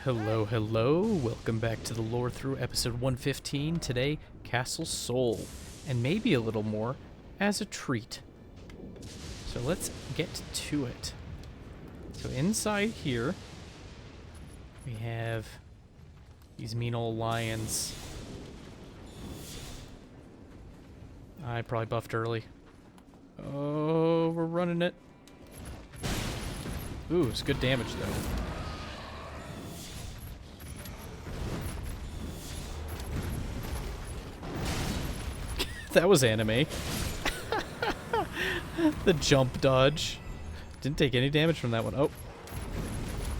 Hello, hello. Welcome back to the Lorethrough episode 115. Today, Castle Soul, and maybe a little more as a treat. So let's get to it. So inside here, we have these mean old lions. I probably buffed early. Oh, we're running it. Ooh, it's good damage though. That was anime. The jump dodge. Didn't take any damage from that one. Oh.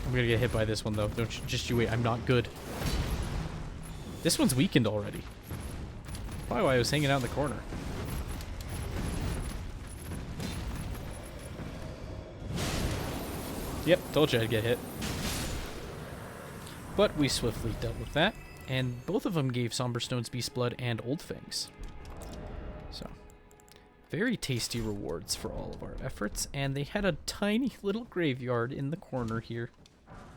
I'm gonna get hit by this one though. Don't you, just you wait. I'm not good. This one's weakened already. Probably why I was hanging out in the corner. Yep, told you I'd get hit. But we swiftly dealt with that, and both of them gave Somberstone's Beast Blood and Old Fangs. So, very tasty rewards for all of our efforts, and they had a tiny little graveyard in the corner here.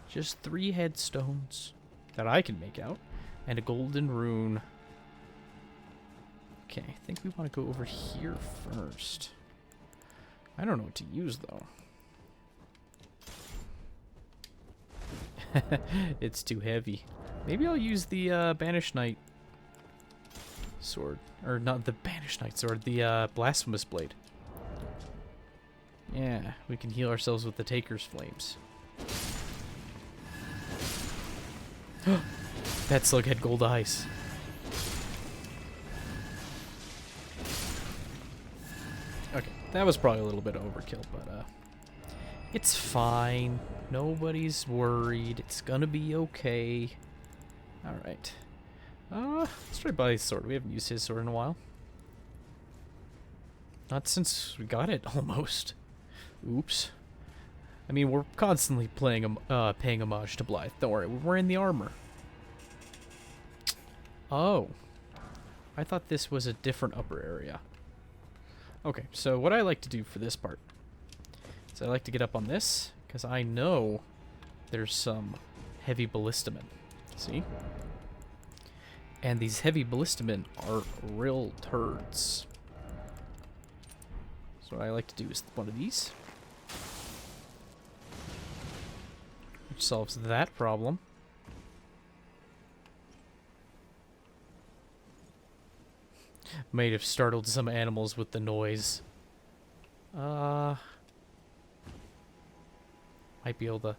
Just 3 headstones that I can make out, and a golden rune. Okay, I think we want to go over here first. I don't know what to use, though. It's too heavy. Maybe I'll use the Banished Knight sword. Or not the Banished Knight sword, the Blasphemous Blade. Yeah, we can heal ourselves with the Taker's Flames. That slug had gold eyes. Okay, that was probably a little bit overkill, but it's fine. Nobody's worried. It's gonna be okay. Alright. Let's try Buddy's sword. We haven't used his sword in a while. Not since we got it, almost. Oops. I mean, we're constantly paying homage to Blythe. Don't worry, we're wearing the armor. Oh. I thought this was a different upper area. Okay, so what I like to do for this part is I like to get up on this, because I know there's some heavy ballistamen. See? And these heavy ballistamen are real turds. So what I like to do is one of these, which solves that problem. Might have startled some animals with the noise. Might be able to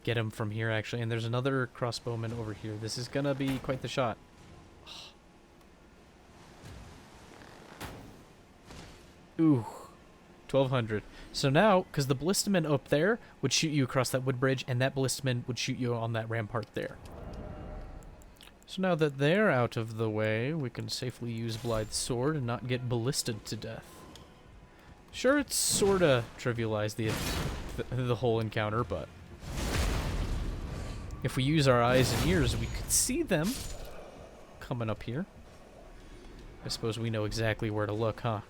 get him from here, actually. And there's another crossbowman over here. This is gonna be quite the shot. Ooh. 1200. So now, because the ballistamen up there would shoot you across that wood bridge, and that ballistamen would shoot you on that rampart there. So now that they're out of the way, we can safely use Blythe's sword and not get ballisted to death. Sure, it's sorta trivialized the whole encounter, but if we use our eyes and ears, we could see them coming up here. I suppose we know exactly where to look, huh?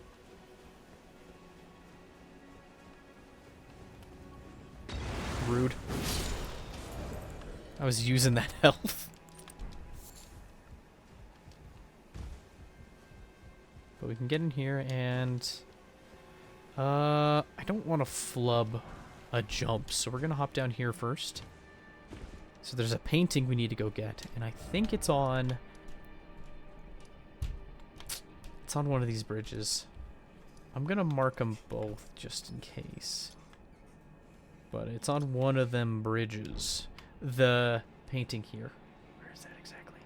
Rude. I was using that health. But we can get in here and I don't want to flub a jump, so we're gonna hop down here first. So there's a painting we need to go get, and I think it's on one of these bridges. I'm gonna mark them both just in case. But it's on one of them bridges. The painting here. Where is that exactly?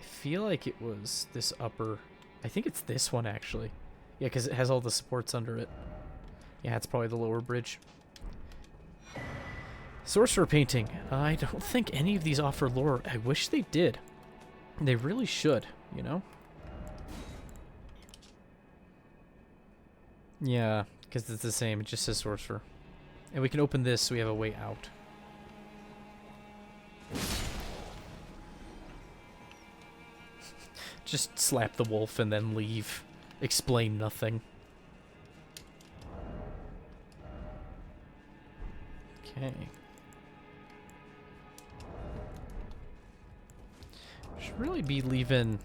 I feel like it was this upper. I think it's this one, actually. Yeah, because it has all the supports under it. Yeah, it's probably the lower bridge. Sorcerer painting. I don't think any of these offer lore. I wish they did. They really should, you know? Yeah, because it's the same. It just says sorcerer. And we can open this so we have a way out. Just slap the wolf and then leave. Explain nothing. Okay. Should really be leaving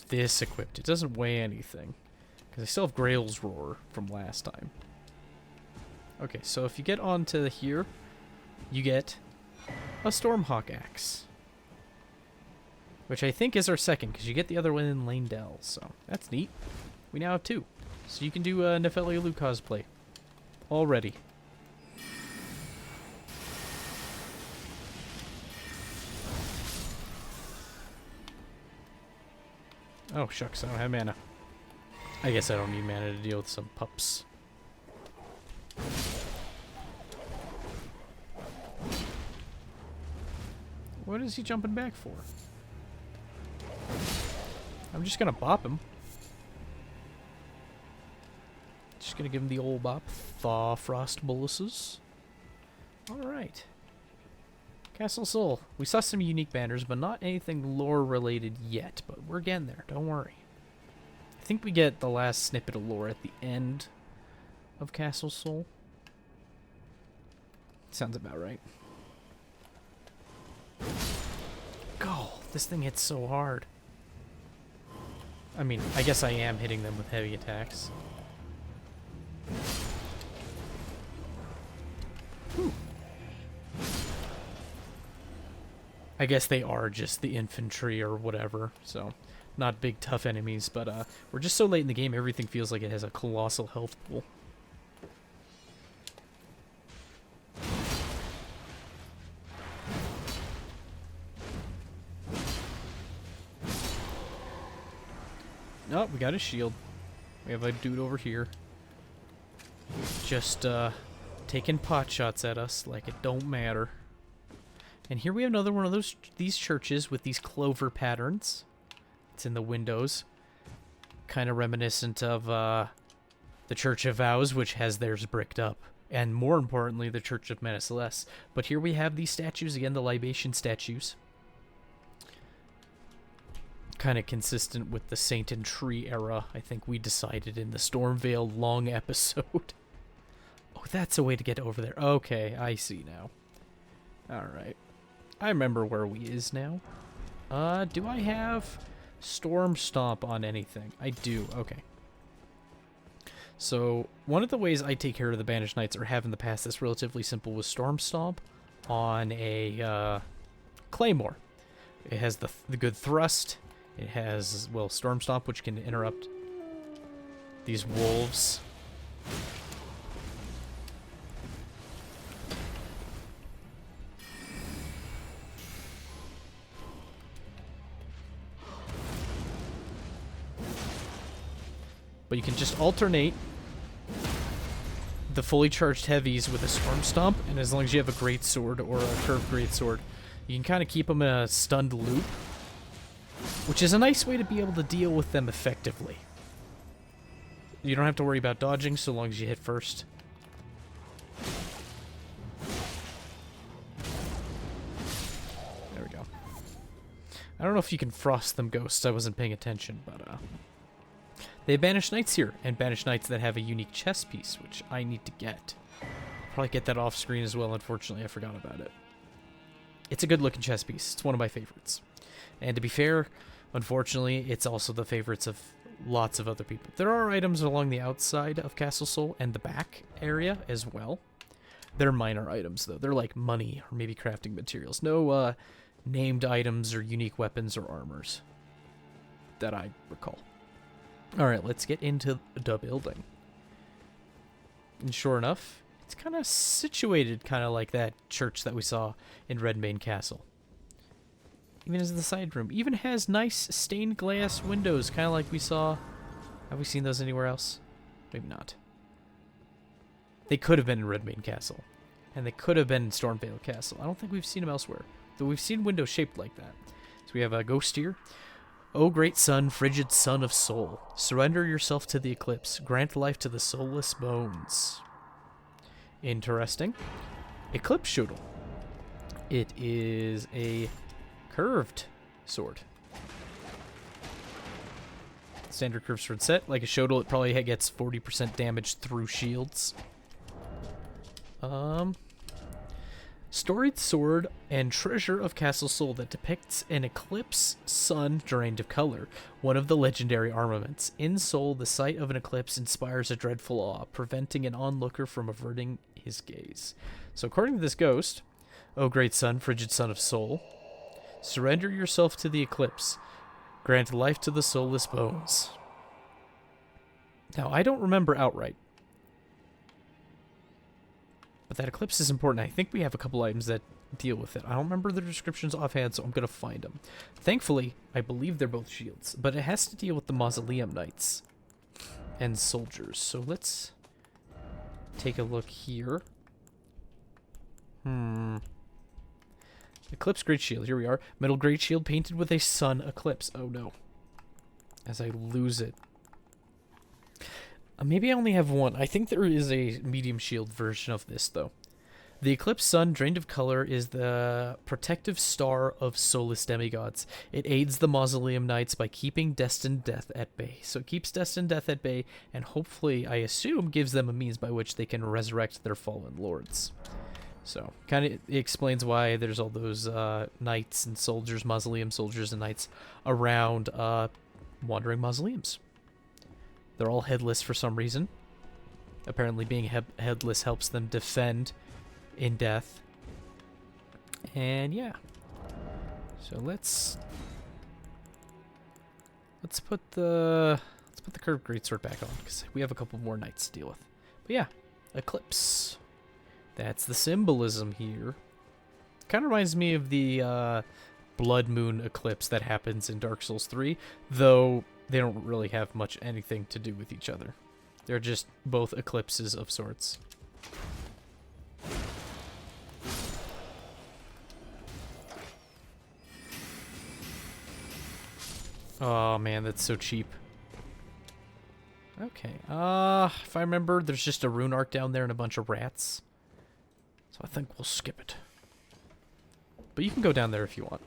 this equipped. It doesn't weigh anything. Because I still have Grail's Roar from last time. Okay, so if you get onto here, you get a Stormhawk Axe. Which I think is our second, because you get the other one in Lanedell, so that's neat. We now have 2. So you can do a Nefelialu cosplay. Already. Oh, shucks, I don't have mana. I guess I don't need mana to deal with some pups. What is he jumping back for? I'm just gonna bop him. Just gonna give him the old bop. Thaw Frost Boluses. Alright. Castle Soul. We saw some unique banners, but not anything lore related yet. But we're getting there, don't worry. I think we get the last snippet of lore at the end of Castle Soul. Sounds about right. Go! This thing hits so hard. I mean, I guess I am hitting them with heavy attacks. Whew. I guess they are just the infantry or whatever, so not big tough enemies, but we're just so late in the game, everything feels like it has a colossal health pool. Oh, we got a shield. We have a dude over here. Just taking pot shots at us like it don't matter. And here we have another one of these churches with these clover patterns. It's in the windows. Kind of reminiscent of the Church of Vows, which has theirs bricked up. And more importantly, the Church of Mana Celeste. But here we have these statues, again, the libation statues. Kind of consistent with the Saint and Tree era, I think we decided in the Stormveil long episode. Oh, that's a way to get over there. Okay, I see now. Alright. I remember where we is now. Do I have Storm Stomp on anything? I do, okay. So, one of the ways I take care of the Banished Knights, or have in the past that's relatively simple, was Storm Stomp on a Claymore. It has the good thrust. It has, well, Storm Stomp, which can interrupt these wolves. But you can just alternate the fully charged heavies with a Storm Stomp, and as long as you have a Great Sword or a Curved Great Sword, you can kind of keep them in a stunned loop. Which is a nice way to be able to deal with them effectively. You don't have to worry about dodging so long as you hit first. There we go. I don't know if you can frost them ghosts, I wasn't paying attention, but they have Banished Knights here, and Banished Knights that have a unique chest piece, which I need to get. Probably get that off screen as well, unfortunately I forgot about it. It's a good looking chest piece, it's one of my favorites. And to be fair, unfortunately, it's also the favorites of lots of other people. There are items along the outside of Castle Soul and the back area as well. They're minor items, though. They're like money or maybe crafting materials. No named items or unique weapons or armors that I recall. Alright, let's get into the building. And sure enough, it's kind of situated kind of like that church that we saw in Redmane Castle. Even as the side room. Even has nice stained glass windows, kind of like we saw. Have we seen those anywhere else? Maybe not. They could have been in Redmane Castle. And they could have been in Stormveil Castle. I don't think we've seen them elsewhere. Though we've seen windows shaped like that. So we have a ghost here. O great sun, frigid sun of soul. Surrender yourself to the eclipse. Grant life to the soulless bones. Interesting. Eclipse Shuttle. It is a curved sword. Standard curved sword set. Like a Shodel, it probably gets 40% damage through shields. Storied sword and treasure of Castle Sol that depicts an eclipse sun drained of color, one of the legendary armaments. In Sol, the sight of an eclipse inspires a dreadful awe, preventing an onlooker from averting his gaze. So according to this ghost, O great sun, frigid son of Sol, surrender yourself to the eclipse. Grant life to the soulless bones. Now, I don't remember outright, but that eclipse is important. I think we have a couple items that deal with it. I don't remember the descriptions offhand, so I'm going to find them. Thankfully, I believe they're both shields, but it has to deal with the Mausoleum Knights and soldiers. So let's take a look here. Eclipse Great Shield. Here we are. Metal Great Shield painted with a sun eclipse. Oh no. As I lose it. Maybe I only have one. I think there is a medium shield version of this, though. The eclipse sun, drained of color, is the protective star of soulless demigods. It aids the Mausoleum Knights by keeping destined death at bay. So it keeps destined death at bay, and hopefully, I assume, gives them a means by which they can resurrect their fallen lords. So, kind of explains why there's all those knights and soldiers, mausoleum soldiers and knights around wandering mausoleums. They're all headless for some reason. Apparently being headless helps them defend in death. And yeah. So let's put the curved greatsword back on, because we have a couple more knights to deal with. But yeah, eclipse. That's the symbolism here. Kind of reminds me of the blood moon eclipse that happens in Dark Souls 3, though they don't really have much anything to do with each other. They're just both eclipses of sorts. Oh man, that's so cheap. Okay, if I remember, there's just a rune arc down there and a bunch of rats. So I think we'll skip it. But you can go down there if you want.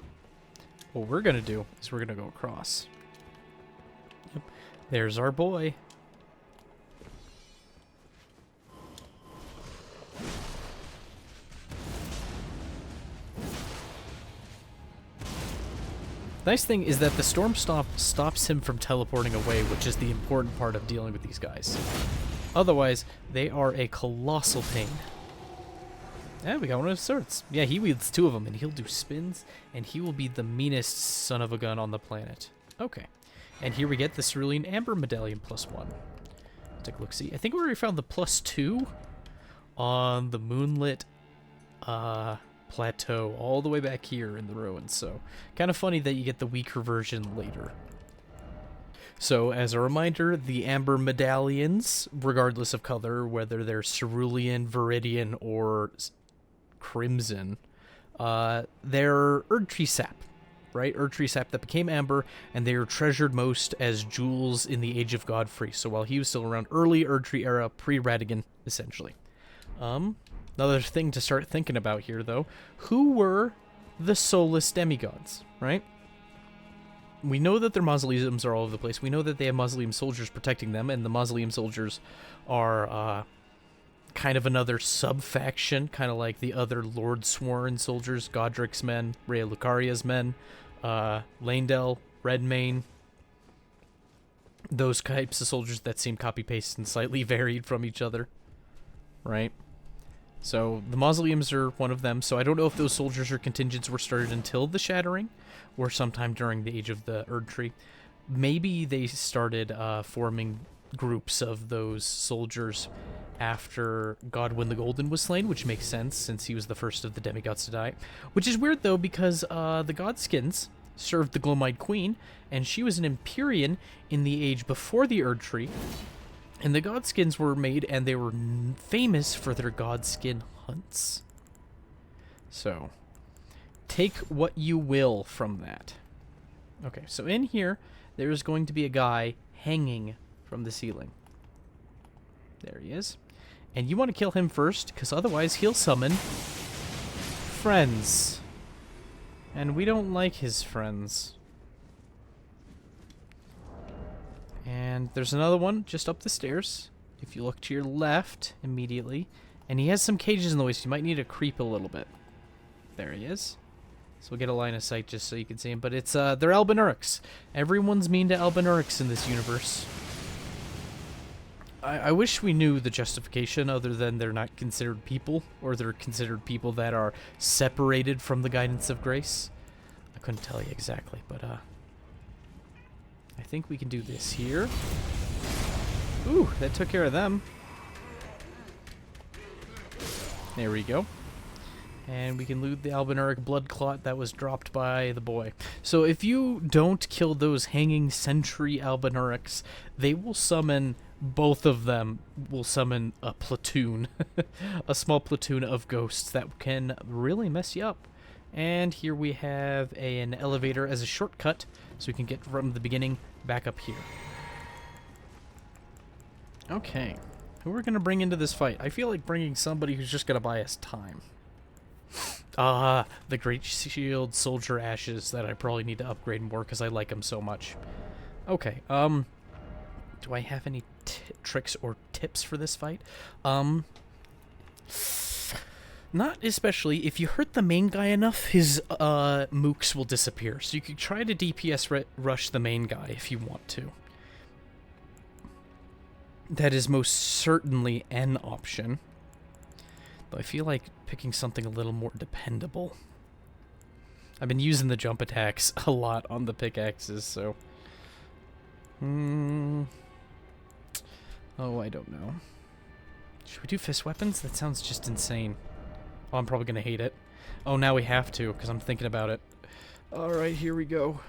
What we're gonna do is we're gonna go across. Yep. There's our boy. Nice thing is that the storm stops him from teleporting away, which is the important part of dealing with these guys. Otherwise, they are a colossal pain. Yeah, we got one of his swords. Yeah, he wields two of them, and he'll do spins, and he will be the meanest son of a gun on the planet. Okay. And here we get the Cerulean Amber Medallion +1. Take a look-see. I think we already found the +2 on the Moonlit plateau all the way back here in the ruins, so kind of funny that you get the weaker version later. So, as a reminder, the Amber Medallions, regardless of color, whether they're Cerulean, Viridian, or Crimson, they're Erdtree sap, right? Erdtree sap that became Amber, and they are treasured most as jewels in the Age of Godfrey, so while he was still around, early Erdtree era, pre-Radigan, essentially. Another thing to start thinking about here, though, who were the soulless demigods, right? We know that their mausoleums are all over the place. We know that they have mausoleum soldiers protecting them, and the mausoleum soldiers are kind of another sub-faction, kind of like the other Lord Sworn soldiers, Godric's men, Rhea Lucaria's men, Landel, Redmane. Those types of soldiers that seem copy-pasted and slightly varied from each other, right? So the mausoleums are one of them, so I don't know if those soldiers or contingents were started until the Shattering, or sometime during the Age of the Erdtree. Maybe they started forming groups of those soldiers after Godwyn the Golden was slain, which makes sense, since he was the first of the demigods to die. Which is weird, though, because the Godskins served the Glomide Queen, and she was an Empyrean in the age before the Erdtree. And the Godskins were made, and they were famous for their Godskin hunts. So, take what you will from that. Okay, so in here, there's going to be a guy hanging from the ceiling. There he is. And you want to kill him first, because otherwise he'll summon friends. And we don't like his friends. And there's another one just up the stairs. If you look to your left immediately. And he has some cages in the way, so you might need to creep a little bit. There he is. So we'll get a line of sight just so you can see him. But it's, they're Albinaurics. Everyone's mean to Albinaurics in this universe. I wish we knew the justification other than they're not considered people, or they're considered people that are separated from the guidance of grace. I couldn't tell you exactly, but I think we can do this here. Ooh, that took care of them. There we go. And we can loot the Albinauric blood clot that was dropped by the boy. So if you don't kill those hanging sentry Albinaurics, they will summon, both of them will summon a platoon. A small platoon of ghosts that can really mess you up. And here we have an elevator as a shortcut, so we can get from the beginning back up here. Okay, who we're going to bring into this fight? I feel like bringing somebody who's just going to buy us time. The Great Shield Soldier Ashes that I probably need to upgrade more because I like them so much. Okay, do I have any tricks or tips for this fight? Not especially. If you hurt the main guy enough, his mooks will disappear. So you could try to DPS rush the main guy if you want to. That is most certainly an option. Though I feel like picking something a little more dependable. I've been using the jump attacks a lot on the pickaxes, so... Oh, I don't know. Should we do fist weapons? That sounds just insane. Oh, I'm probably going to hate it. Oh, now we have to, because I'm thinking about it. Alright, here we go.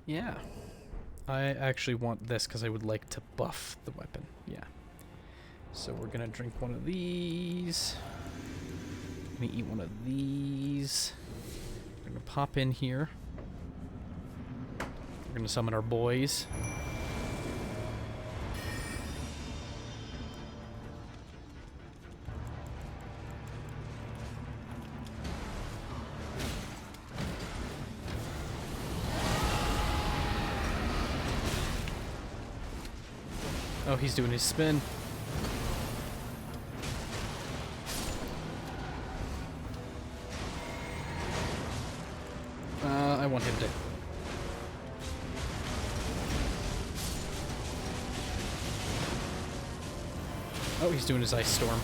Yeah. I actually want this, because I would like to buff the weapon. Yeah. So we're going to drink one of these. Let me eat one of these. We're going to pop in here. We're going to summon our boys. Oh, he's doing his spin. I want him to... Oh, he's doing his ice storm.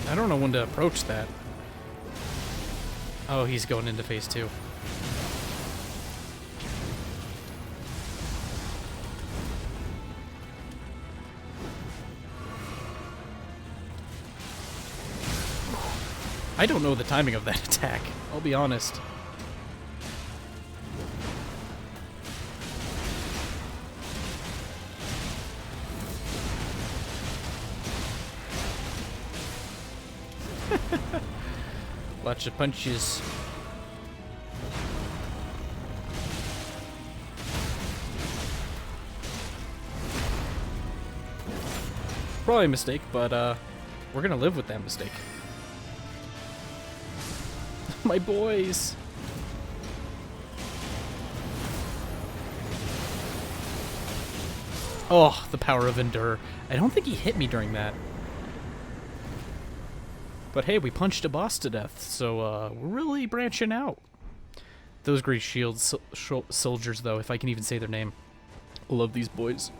I don't know when to approach that. Oh, he's going into phase 2. I don't know the timing of that attack, I'll be honest. Lots of punches. Probably a mistake, but we're gonna live with that mistake. My boys! Oh, the power of Endure. I don't think he hit me during that. But hey, we punched a boss to death, so we're really branching out. Those Great Shield soldiers, though, if I can even say their name. I love these boys.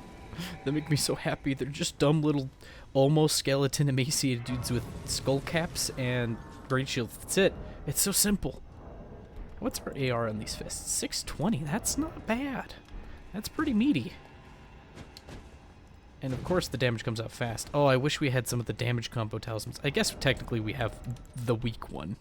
They make me so happy. They're just dumb little, almost skeleton emaciated dudes with skull caps and Great Shields. That's it. It's so simple. What's our AR on these fists? 620. That's not bad. That's pretty meaty. And of course the damage comes out fast. Oh, I wish we had some of the damage combo talismans. I guess technically we have the weak one.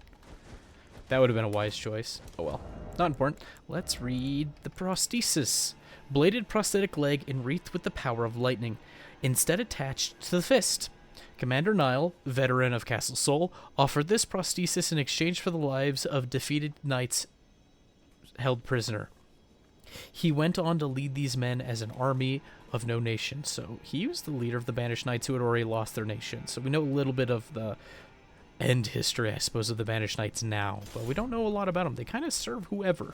That would have been a wise choice. Oh well. Not important. Let's read the prosthesis. Bladed prosthetic leg enwreathed with the power of lightning. Instead attached to the fist. Commander Nile, veteran of Castle Sol, offered this prosthesis in exchange for the lives of defeated knights held prisoner. He went on to lead these men as an army of no nation. So he was the leader of the banished knights who had already lost their nation. So we know a little bit of the end history, I suppose, of the banished knights now. But we don't know a lot about them. They kind of serve whoever.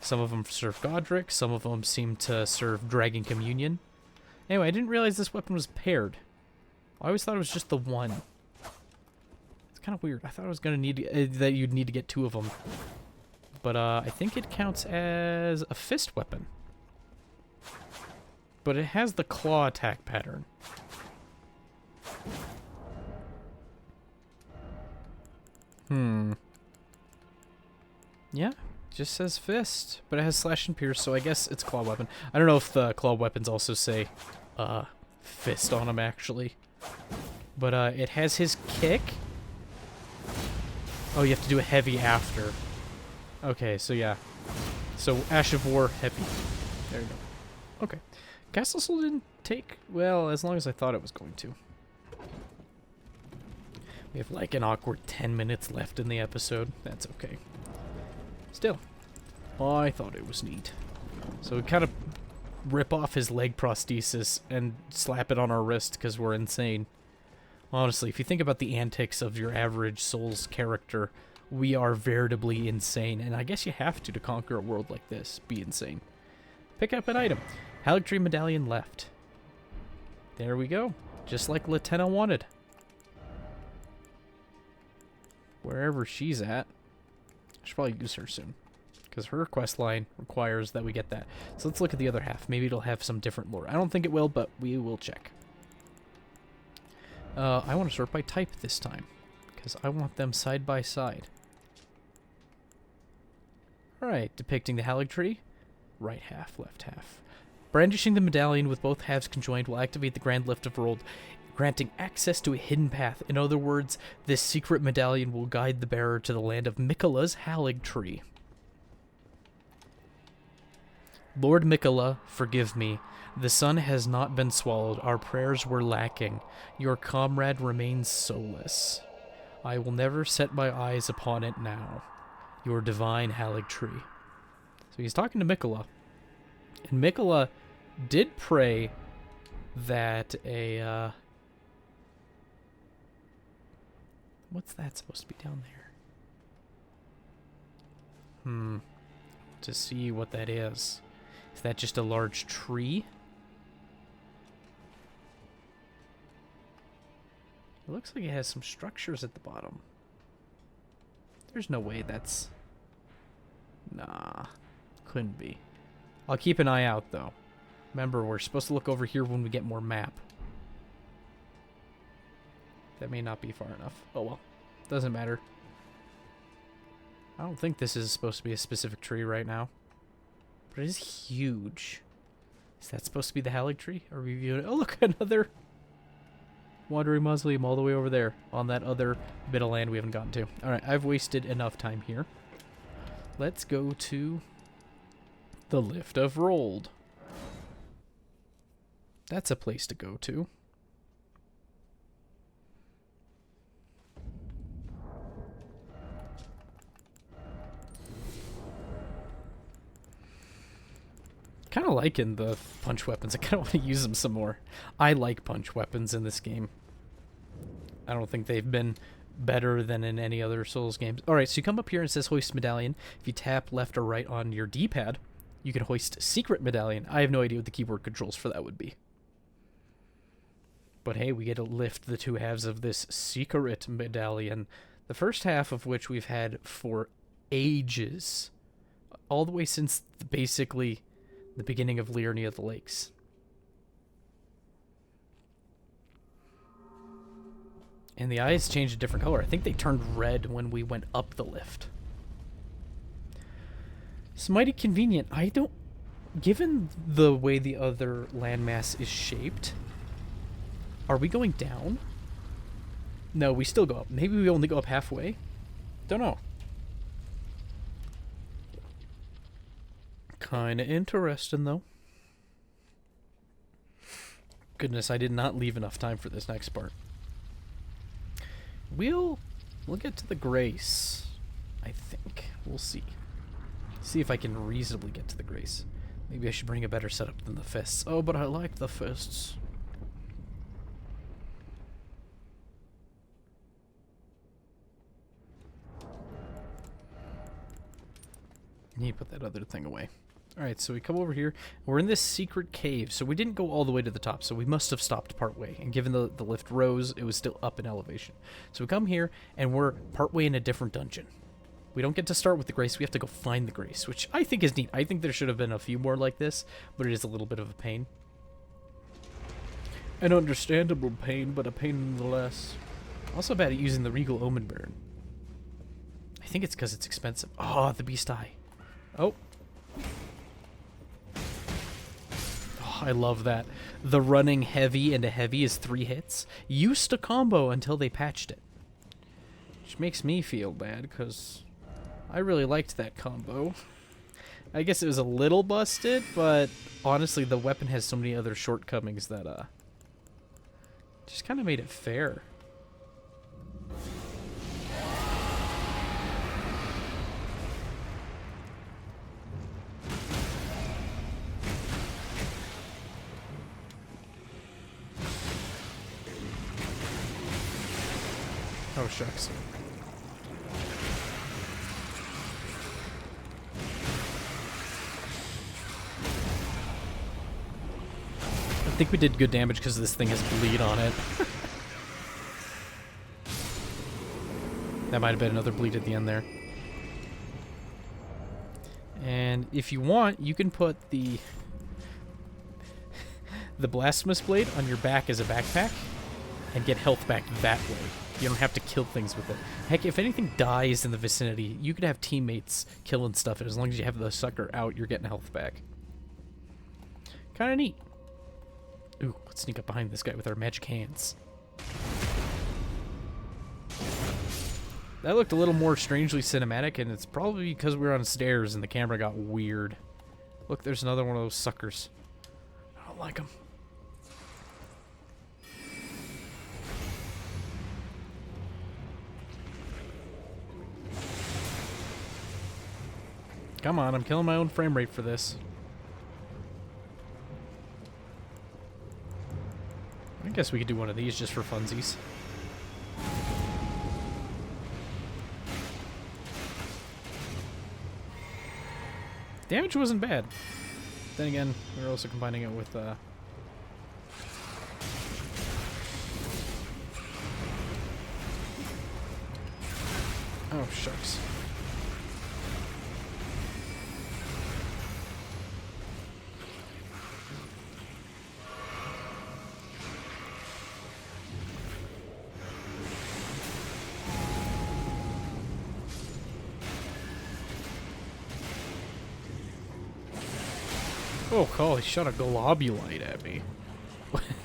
Some of them serve Godric. Some of them seem to serve Dragon Communion. Anyway, I didn't realize this weapon was paired. I always thought it was just the one. It's kind of weird. I thought I was gonna need that you'd need to get 2 of them. But I think it counts as a fist weapon. But it has the claw attack pattern. Yeah, just says fist, but it has slash and pierce, so I guess it's claw weapon. I don't know if the claw weapons also say fist on them, actually. But it has his kick. Oh, you have to do a heavy after. Okay, so yeah. So Ash of War, heavy. There you go. Okay. Castle Soul didn't take, well, as long as I thought it was going to. We have like an awkward 10 minutes left in the episode. That's okay. Still, I thought it was neat. So we kind of rip off his leg prosthesis and slap it on our wrist because we're insane. Honestly, if you think about the antics of your average Souls character, we are veritably insane. And I guess you have to conquer a world like this. Be insane. Pick up an item. Haligtree Medallion left. There we go. Just like Latenna wanted. Wherever she's at. I should probably use her soon. Because her quest line requires that we get that. So let's look at the other half. Maybe it'll have some different lore. I don't think it will, but we will check. I want to sort by type this time. Because I want them side by side. Alright, depicting the Haligtree. Right half, left half. Brandishing the medallion with both halves conjoined will activate the Grand Lift of World, granting access to a hidden path. In other words, this secret medallion will guide the bearer to the land of Miquella's Haligtree. Lord Miquella, forgive me. The sun has not been swallowed. Our prayers were lacking. Your comrade remains soulless. I will never set my eyes upon it now. Your divine Haligtree. So he's talking to Miquella. And Miquella did pray that a, what's that supposed to be down there? To see what that is. Is that just a large tree? It looks like it has some structures at the bottom. There's no way that's... Nah, couldn't be. I'll keep an eye out, though. Remember, we're supposed to look over here when we get more map. That may not be far enough. Oh well, doesn't matter. I don't think this is supposed to be a specific tree right now. But it is huge. Is that supposed to be the Haligtree? Are we viewing it? Oh, look, another wandering mausoleum all the way over there on that other bit of land we haven't gotten to. Alright, I've wasted enough time here. Let's go to the Lift of Rold. That's a place to go to. Kind of liking the punch weapons. I kind of want to use them some more. I like punch weapons in this game. I don't think they've been better than in any other Souls games. Alright, so you come up here and it says hoist medallion. If you tap left or right on your D-pad, you can hoist secret medallion. I have no idea what the keyboard controls for that would be. But hey, we get to lift the 2 halves of this secret medallion. The first half of which we've had for ages. All the way since basically the beginning of Liurnia of the Lakes. And the eyes changed a different color. I think they turned red when we went up the lift. It's mighty convenient. I don't... Given the way the other landmass is shaped, are we going down? No, we still go up. Maybe we only go up halfway? Don't know. Kinda interesting, though. Goodness, I did not leave enough time for this next part. We'll get to the Grace, I think. We'll see. See if I can reasonably get to the Grace. Maybe I should bring a better setup than the fists. Oh, but I like the fists. Need to put that other thing away. Alright, so we come over here. We're in this secret cave, so we didn't go all the way to the top, so we must have stopped partway. And given the lift rose, it was still up in elevation. So we come here, and we're partway in a different dungeon. We don't get to start with the Grace, we have to go find the Grace, which I think is neat. I think there should have been a few more like this, but it is a little bit of a pain. An understandable pain, but a pain nonetheless. Also bad at using the Regal Omen Baron. I think it's because it's expensive. Oh, the Beast Eye. Oh. I love that. The running heavy into heavy is 3 hits. Used to combo until they patched it. Which makes me feel bad, because I really liked that combo. I guess it was a little busted, but honestly, the weapon has so many other shortcomings that, just kind of made it fair. Oh, shucks. I think we did good damage because this thing has bleed on it. That might have been another bleed at the end there. And if you want, you can put the Blasphemous Blade on your back as a backpack and get health back that way. You don't have to kill things with it. Heck, if anything dies in the vicinity, you could have teammates killing stuff, and as long as you have the sucker out, you're getting health back. Kind of neat. Ooh, let's sneak up behind this guy with our magic hands. That looked a little more strangely cinematic, and it's probably because we were on stairs and the camera got weird. Look, there's another one of those suckers. I don't like them. Come on, I'm killing my own frame rate for this. I guess we could do one of these just for funsies. Damage wasn't bad. Then again, we were also combining it with, oh, shucks. Oh, cool, he shot a globulite at me.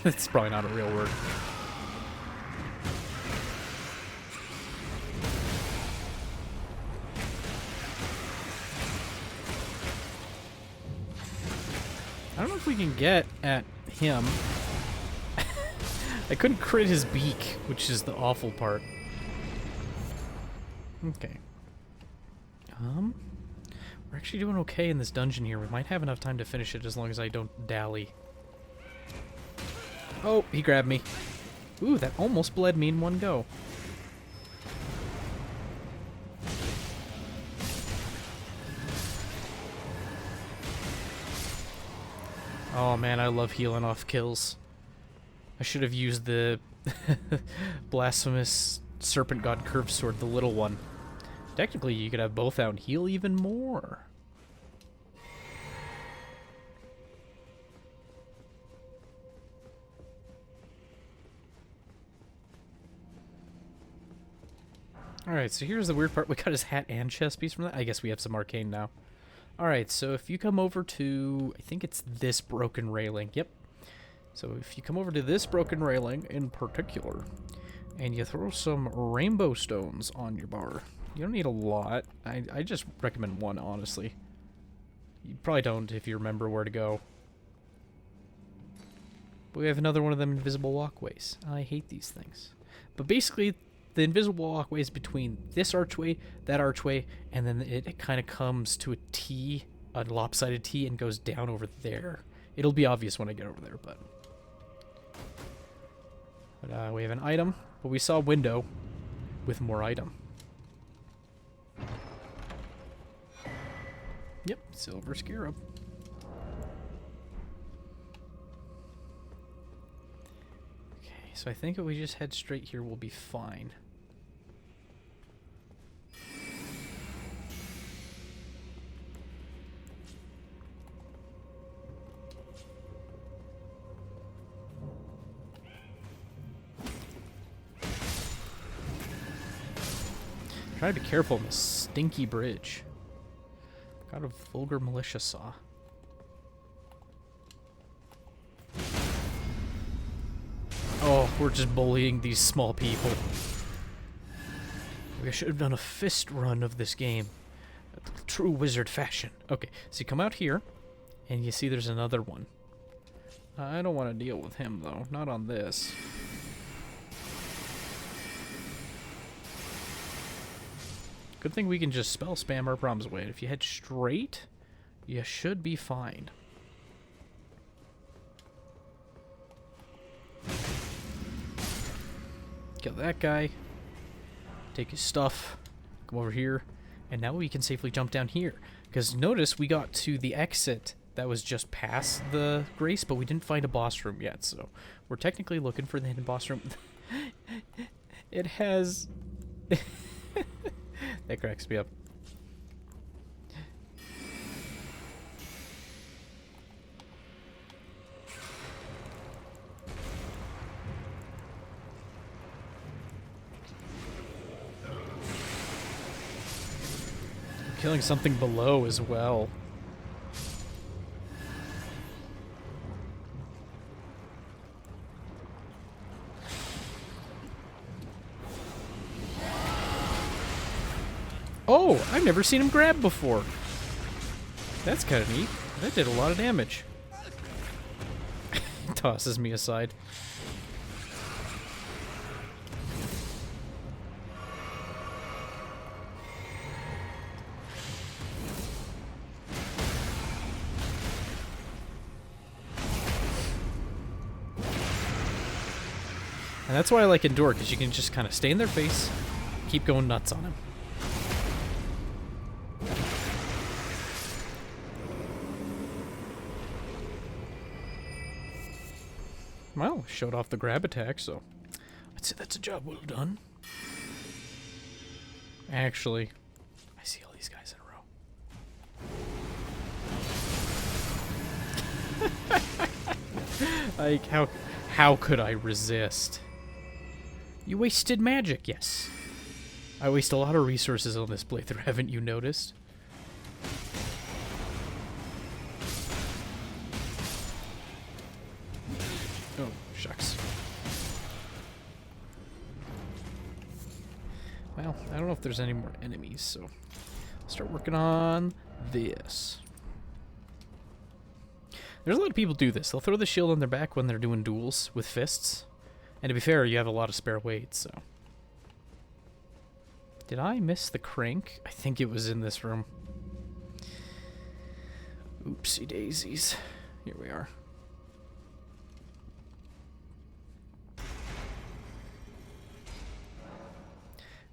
That's probably not a real word. I don't know if we can get at him. I couldn't crit his beak, which is the awful part. Okay. We're actually doing okay in this dungeon here. We might have enough time to finish it as long as I don't dally. Oh, he grabbed me. Ooh, that almost bled me in one go. Oh man, I love healing off kills. I should have used the Blasphemous Serpent God Curved Sword, the little one. Technically, you could have both out and heal even more. Alright, so here's the weird part. We got his hat and chest piece from that. I guess we have some arcane now. Alright, so if you come over to... I think it's this broken railing. Yep. So if you come over to this broken railing in particular, and you throw some rainbow stones on your bar... You don't need a lot. I just recommend one, honestly. You probably don't if you remember where to go. But we have another one of them invisible walkways. I hate these things. But basically, the invisible walkway is between this archway, that archway, and then it kind of comes to a T, a lopsided T, and goes down over there. It'll be obvious when I get over there, but... we have an item, but we saw a window with more item. Yep, silver scarab. so I think if we just head straight here, we'll be fine. Try to be careful on this stinky bridge. Got a vulgar militia saw. Oh, we're just bullying these small people. We should have done a fist run of this game. True wizard fashion. Okay, so you come out here, and you see there's another one. I don't want to deal with him, though. Not on this. Good thing we can just spell spam our problems away. If you head straight, you should be fine. Kill that guy. Take his stuff. Come over here. And now we can safely jump down here. Because notice we got to the exit that was just past the Grace, but we didn't find a boss room yet. So we're technically looking for the hidden boss room. It has... That cracks me up. Killing something below as well. Oh, I've never seen him grab before. That's kind of neat. That did a lot of damage. Tosses me aside. And that's why I like Endure, because you can just kind of stay in their face, keep going nuts on him. Well, showed off the grab attack, so I'd say that's a job well done. Actually, I see all these guys in a row. Like, how could I resist? You wasted magic, yes. I waste a lot of resources on this playthrough, haven't you noticed? Oh, shucks. Well, I don't know if there's any more enemies, so I'll start working on this. There's a lot of people do this. They'll throw the shield on their back when they're doing duels with fists. And to be fair, you have a lot of spare weight, so... Did I miss the crank? I think it was in this room. Oopsie daisies. Here we are.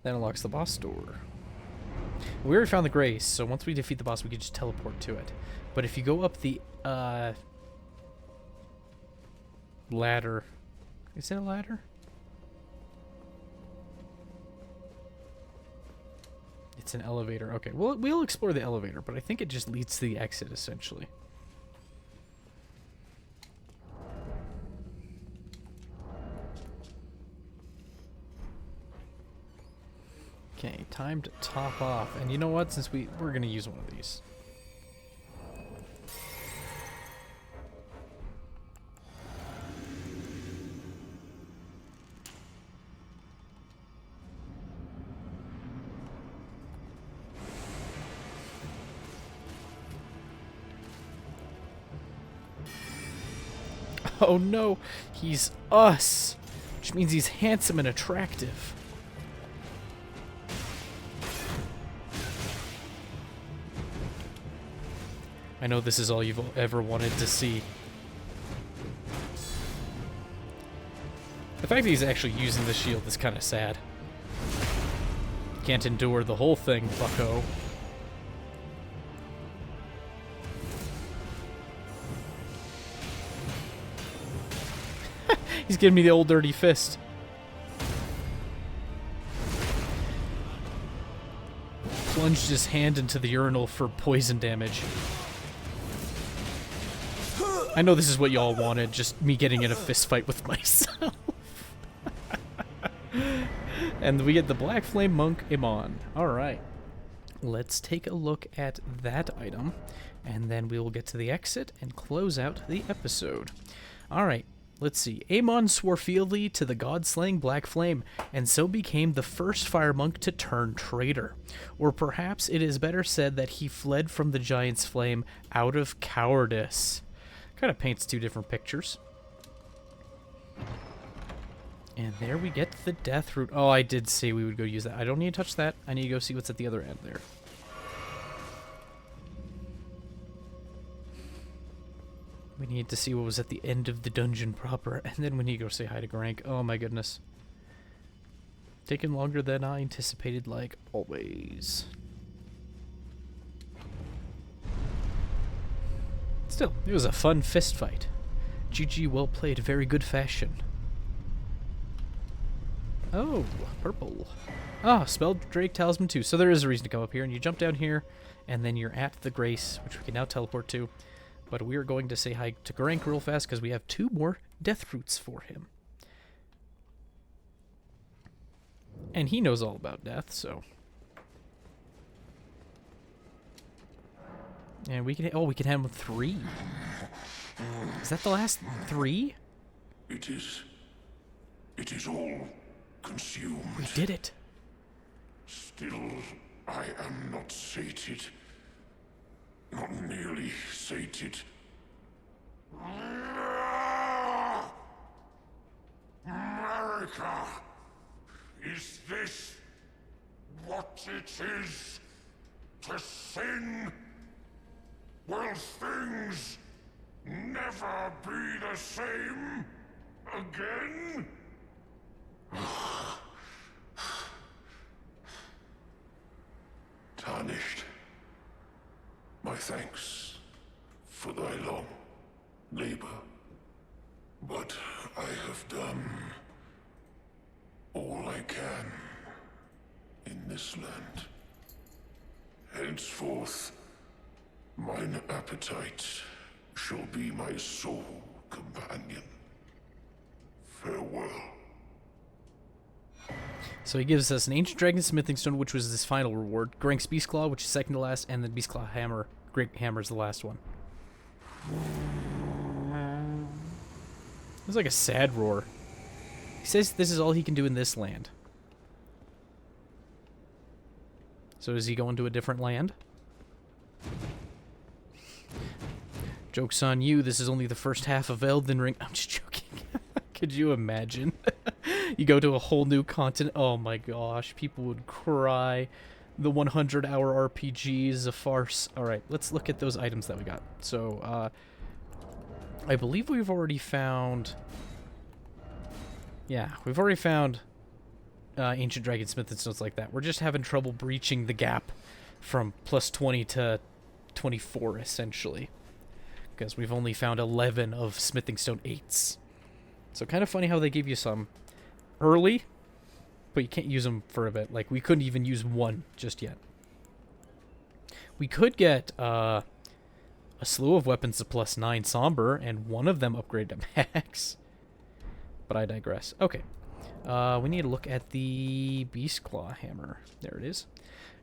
That unlocks the boss door. We already found the Grace, so once we defeat the boss, we can just teleport to it. But if you go up the, ladder... Is it a ladder? It's an elevator. Okay, well, we'll explore the elevator, but I think it just leads to the exit, essentially. Okay, time to top off. And you know what? Since we're going to use one of these. Oh no, he's us, which means he's handsome and attractive. I know this is all you've ever wanted to see. The fact that he's actually using the shield is kind of sad. Can't endure the whole thing, bucko. He's giving me the old dirty fist. Plunged his hand into the urinal for poison damage. I know this is what y'all wanted, just me getting in a fist fight with myself. And we get the Black Flame Monk Imon. Alright. Let's take a look at that item, and then we will get to the exit and close out the episode. Alright, let's see. Amon swore fealty to the god-slaying Black Flame, and so became the first fire monk to turn traitor. Or perhaps it is better said that he fled from the giant's flame out of cowardice. Kind of paints two different pictures. And there we get the death root. Oh, I did say we would go use that. I don't need to touch that. I need to go see what's at the other end there. We need to see what was at the end of the dungeon proper, and then we need to go say hi to Grank. Oh my goodness. Taking longer than I anticipated, like always. Still, it was a fun fist fight. GG, well played, very good fashion. Oh, purple. Ah, Spelled Drake Talisman 2. So there is a reason to come up here, and you jump down here, and then you're at the Grace, which we can now teleport to. But we are going to say hi to Grank real fast, because we have 2 more death roots for him. And he knows all about death, so... And we can... Oh, we can have him with 3. Is that the last 3? It is all consumed. We did it. Still, I am not sated. Not nearly sated. America! Is this what it is to sin? Will things never be the same again? Tarnished, my thanks for thy long labor, but I have done all I can in this land. Henceforth, mine appetite shall be my sole companion. Farewell. So he gives us an Ancient Dragon Smithing Stone, which was his final reward. Grank's Beast Claw, which is second to last, and the Beast Claw Hammer. Great Hammer is the last one. It was like a sad roar. He says this is all he can do in this land. So is he going to a different land? Joke's on you, this is only the first half of Elden Ring. I'm just joking. Could you imagine? You go to a whole new continent. Oh my gosh, people would cry. The 100-hour RPG is a farce. Alright, let's look at those items that we got. So, I believe we've already found... Yeah, we've already found Ancient Dragon Smith and stuff like that. We're just having trouble breaching the gap from plus 20 to 24, essentially. Because we've only found 11 of Smithing Stone 8s. So kind of funny how they give you some early, but you can't use them for a bit. Like, we couldn't even use one just yet. We could get a slew of weapons to plus 9 Somber, and one of them upgrade to max. But I digress. Okay. We need to look at the Beast Claw Hammer. There it is.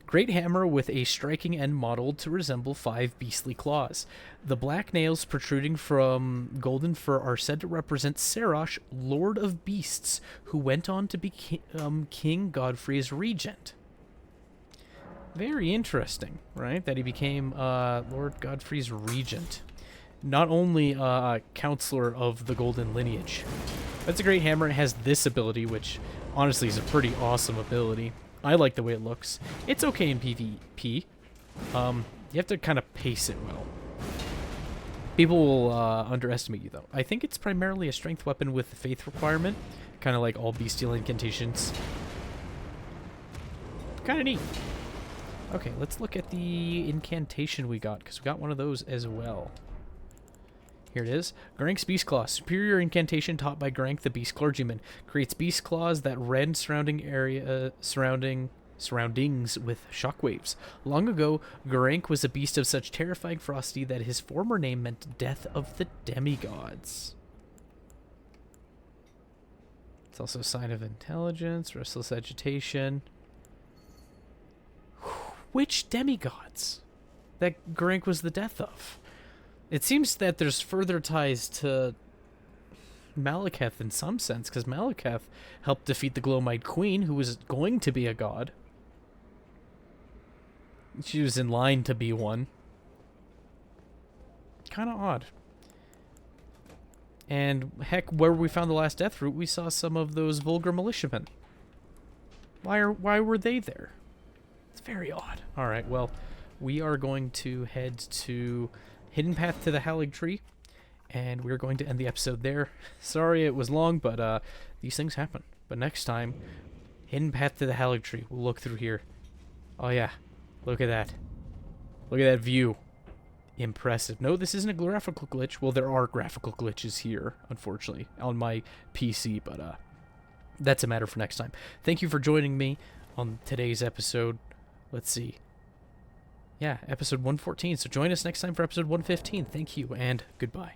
Great hammer with a striking end modeled to resemble 5 beastly claws. The black nails protruding from golden fur are said to represent Serash, Lord of Beasts, who went on to be King Godfrey's regent. Very interesting, right? That he became Lord Godfrey's regent. Not only counselor of the golden lineage. That's a great hammer. It has this ability, which honestly is a pretty awesome ability. I like the way it looks. It's okay in PvP. You have to kind of pace it well. People will underestimate you, though. I think it's primarily a strength weapon with the faith requirement. Kind of like all bestial incantations. Kind of neat. Okay, let's look at the incantation we got, because we got one of those as well. Here it is. Grank's Beast Claw. Superior incantation taught by Grank the Beast Clergyman. Creates beast claws that rend surroundings with shockwaves. Long ago, Grank was a beast of such terrifying ferocity that his former name meant death of the demigods. It's also a sign of intelligence, restless agitation. Which demigods that Grank was the death of? It seems that there's further ties to Malekith in some sense, because Malekith helped defeat the Glowmite Queen, who was going to be a god. She was in line to be one. Kind of odd. And heck, where we found the last death root, we saw some of those vulgar militiamen. Why were they there? It's very odd. All right, well, we are going to head to Hidden Path to the Halig Tree, and we're going to end the episode there. Sorry it was long, but these things happen. But next time, Hidden Path to the Halig Tree. We'll look through here. Oh yeah, look at that. Look at that view. Impressive. No, this isn't a graphical glitch. Well, there are graphical glitches here, unfortunately, on my PC, but that's a matter for next time. Thank you for joining me on today's episode. Let's see. Yeah, episode 114. So join us next time for episode 115. Thank you, and goodbye.